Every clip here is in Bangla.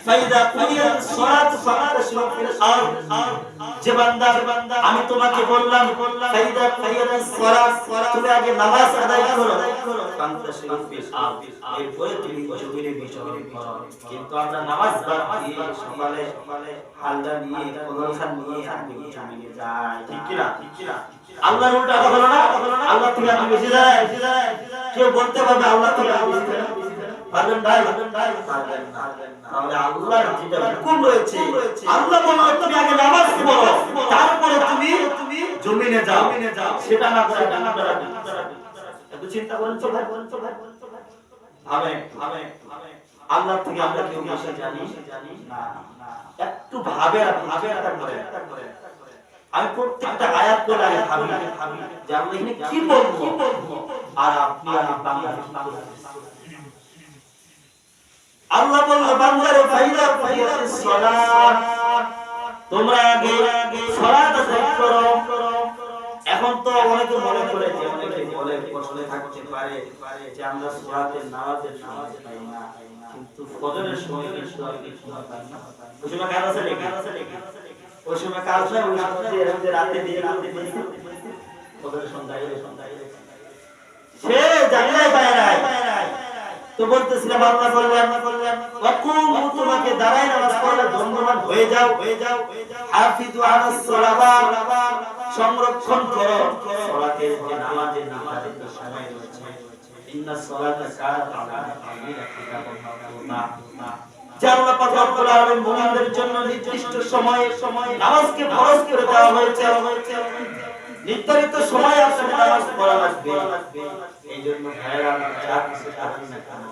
ফাইদা কুনিয়াত সালাত ফান্তাশিরু ফিল আরদ, যে বান্দা আমি তোমাকে বললাম ফাইদা কুনিয়াত সালাত, তুমি আগে নামাজ আদায় করো, ফান্তাশিরু ফিল আরদ, এরপরে তুমি জমিনে বিচরণ করো। কিন্তু আমরা নামাজ বাদ দিয়ে সকালে হালদা নিয়ে কোনখান নিয়ে আমি জমিনে যাই, ঠিক কি না? আল্লাহর উল্টা হলো না, আল্লাহ থেকে আমি বেশি যাই। কেউ বলতে পারবে আল্লাহ থেকে আমি বেশি যাই? পারবেন ভাই? পারবেন না। তাহলে আল্লাহর যেটা হুকুম রয়েছে, আল্লাহ বলে তুমি আগে নামাজ পড়ো, তারপরে তুমি জমিনে যাও, সেটা না করে একটু চিন্তা করেন তো ভাই, ভাবে আল্লাহ থেকে আমরা কেউ বেশি জানি না। একটু ভাবে করে আমি প্রত্যেকটা আয়াত করে আগে ভাবি যে আমরা এখানে কি বলবো, আর আপনি আমি বাংলা। আল্লাহ বলল বান্দারে ফাইদা কুনিয়াতিস সালাত, তোমরা আগে সালাত আদায় করো। এখন তো অনেকে মনে করে যে অনেকে বলে প্রশ্নে থাকতে পারে যে আমরা সালাতের নামাজের পাই না, কিন্তু ফজরের সময় কিন্তু আর কিছু পাই না। ওই সময় কাজ আছে নাকি? ওই সময় কাজ নাই, ওই সময় যে রাতে দিয়ে ফজরের সন্ধ্যায় সে জানলাই পায় না। তো বলতেছিলাম আল্লাহ বললেন ওয়াকুম, তোমাকে দাঁড়ায় নামাজ পড়লে ধন্যবাদ হয়ে যাও। হাফিজু আলাস সালাওয়াত, সংরক্ষণ করো সালাতের যে নামাজের সময় রয়েছে। ইন্নাস সালাতা কানাত আলা মুমিনিনা কিতাবান মাওকুতা, যে আল্লাহ পাক রব্বুল আলামিন মুমিনদের জন্য নির্দিষ্ট সময়ে নামাজকে ফরজ করে দেওয়া হয়েছে। নির্ধারিত সময়ে আপনাকে নামাজ পড়া লাগবে। এইজন্য ভাইরা যা কিছু করেন না কেন,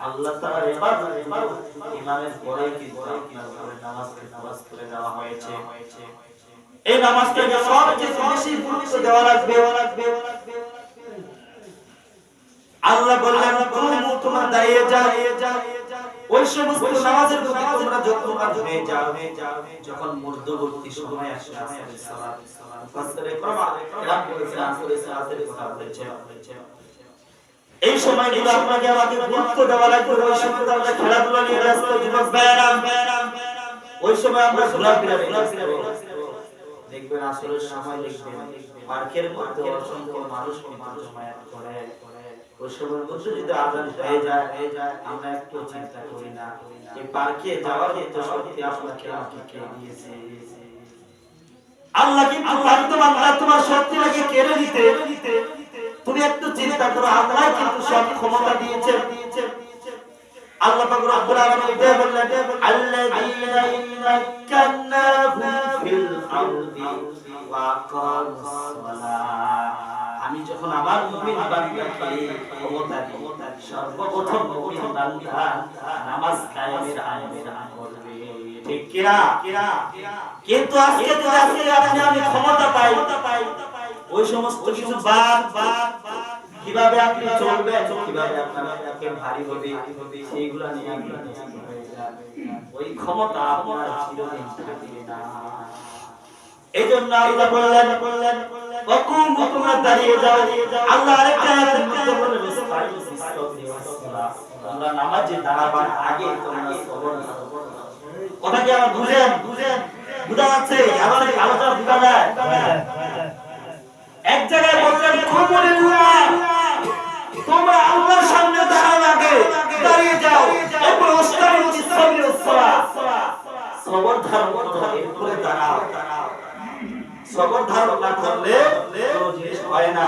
আল্লাহ তাআলার ইবাদত ইমামের পরে কিন্তু আপনার উপরে নামাজ করে দেওয়া হয়েছে। এই নামাজটাকে সবচেয়ে বেশি গুরুত্ব দেওয়া লাগবে। আল্লাহ বললেন তোমরা দাঁড়িয়ে যাও, ওই সমস্ত নামাজের প্রতি তোমরা যত্নবান হয়ে যাও যখন মধ্যবর্তী সময় আসে। আসরের সালাত মুফাসসিরে কেরাম বলেছেন আসরের সালাতের কথা বলেছেন। এই সময়গুলো আপনাকে আমাকে গুরুত্ব দেওয়া লাগবে। ওই সময় আমরা খেলাধুলা নিয়ে ব্যস্ত, যুবক ভাইরা, ওই সময় আমরা ঘোরাফেরা দেখবেন। আসরের সময় দেখবেন পার্কের মধ্যে অসংখ্য মানুষ জমায়েত করে। ওই সময় মধ্যে যদি আযান হয়ে যায় আমরা একটু চিন্তা করি না এই পার্কে যাওয়ার মতো শক্তি আপনাকে আমাকে কে দিয়েছে? আল্লাহ কিন্তু তোমার শক্তিটাকে কেড়ে নিতে তুমি একটু চিন্তা করো। আল্লাহ কিন্তু সব ক্ষমতা দিয়েছেন। আল্লাহ পাক রব্বুল আলামিন এটা বললেন আল্লাযীনা মাক্কান্নাহুম ফিল আরদি ওয়া আকামুস সালাহ, আমি যখন আমার মুমিন বান্দাকে ক্ষমতা দিই, সর্বপ্রথম মুমিন বান্দা নামাজ কায়েমের আয়োজন করবে, ঠিক কি না? কিন্তু আজকে যদি আপনি আমি ক্ষমতা পাই, ওই সমস্ত কিছু বাদ কিভাবে আপনি চলবেন, কিভাবে আপনাকে ভারী হবে, সেইগুলা নিয়ে ওই ক্ষমতা আপনার চিরদিন থাকবে না। এইজন্য আল্লাহ বললেন ওয়াকুম, তোমরা দাঁড়িয়ে যাও। আল্লাহ আরেকটা আয়াতের মধ্যে বলেন তোমরা নামাজে দাঁড়াবার আগে তোমরা সবর করো। কথা কি আমরা বুঝেন? বুঝা যাচ্ছে? আবার আলোচনা বুঝা যায়? এক জায়গায় বললেন খবরে তোমরা আল্লাহর সামনে দাঁড়িয়ে যাও, এরপর সবর ধারণ করো, এরপরে দাঁড়াও। সবর ধারণ না করলে কোনো জিনিস হয় না।